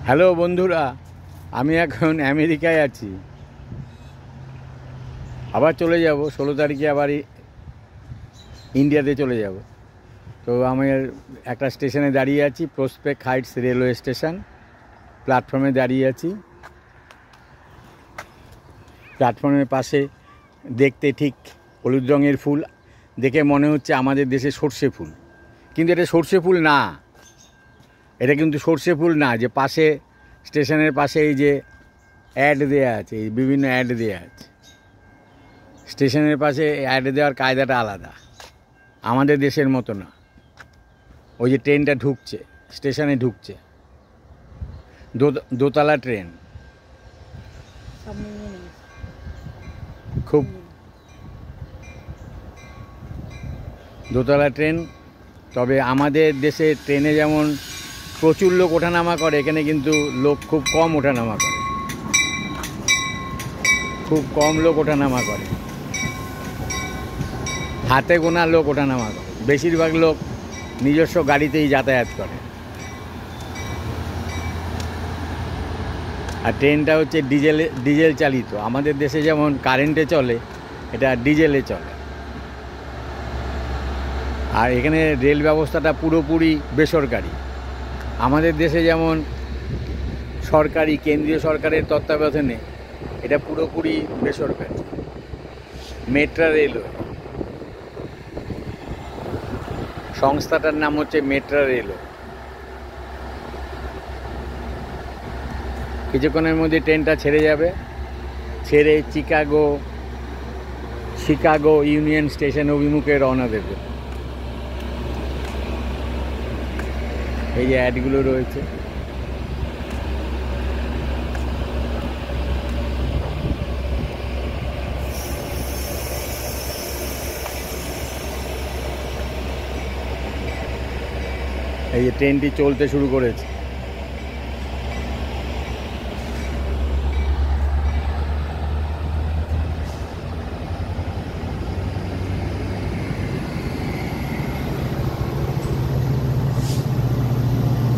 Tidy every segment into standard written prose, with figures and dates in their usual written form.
Hello বন্ধুরা, আমি এখন আমেরিকায় আছি। আবার চলে যাব 16 তারিখে, আবার ইন্ডিয়াতে চলে যাব। তো আমি একটা স্টেশনে দাঁড়িয়ে আছি, প্রসপেক্ট হাইটস রেলওয়ে স্টেশন। প্ল্যাটফর্মে দাঁড়িয়ে আছি। প্ল্যাটফর্মের পাশে দেখতে ঠিক হলুদ রঙের ফুল, দেখে মনে হচ্ছে আমাদের দেশে সর্ষে ফুল, কিন্তু এটা সর্ষে ফুল না। এটা কিন্তু সর্ষে ফুল না। যে পাশে স্টেশনের পাশে এই যে অ্যাড দেওয়া আছে, এই বিভিন্ন অ্যাড দেওয়া আছে। স্টেশনের পাশে অ্যাড দেওয়ার কায়দাটা আলাদা, আমাদের দেশের মতো না। ওই যে ট্রেনটা ঢুকছে, স্টেশনে ঢুকছে, দোতলা ট্রেন, খুব দোতলা ট্রেন। তবে আমাদের দেশে ট্রেনে যেমন প্রচুর লোক ওঠানামা করে, এখানে কিন্তু লোক খুব কম ওঠানামা করে, খুব কম লোক ওঠানামা করে। হাতে গোনা লোক ওঠানামা করে, বেশিরভাগ লোক নিজস্ব গাড়িতেই যাতায়াত করে। আর ট্রেনটা হচ্ছে ডিজেল চালিত। আমাদের দেশে যেমন কারেন্টে চলে, এটা ডিজেলে চলে। আর এখানে রেল ব্যবস্থাটা পুরোপুরি বেসরকারি। আমাদের দেশে যেমন সরকারি, কেন্দ্রীয় সরকারের তত্ত্বাবধানে, এটা পুরোপুরি বেসরকারি। মেট্রো রেলওয়ে, সংস্থাটার নাম হচ্ছে মেট্রো রেলওয়ে। কিছুক্ষণের মধ্যে ট্রেনটা ছেড়ে যাবে, ছেড়ে শিকাগো ইউনিয়ন স্টেশন অভিমুখে রওনা দেবে। এই যে অ্যাডগুলো রয়েছে, এই যে ট্রেনটি চলতে শুরু করেছে।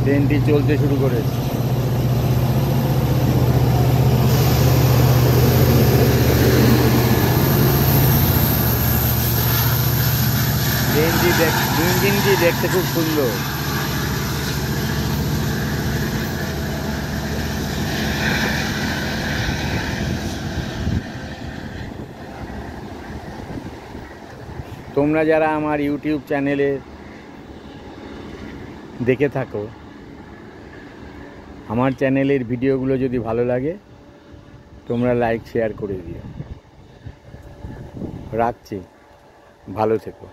ট্রেনটি চলতে শুরু করেছে। ইঞ্জিনটি দেখতে খুব সুন্দর। তোমরা যারা আমার ইউটিউব চ্যানেলে দেখে থাকো, আমার চ্যানেলের ভিডিওগুলো যদি ভালো লাগে, তোমরা লাইক শেয়ার করে দিও। রাখছি, ভালো থেকো।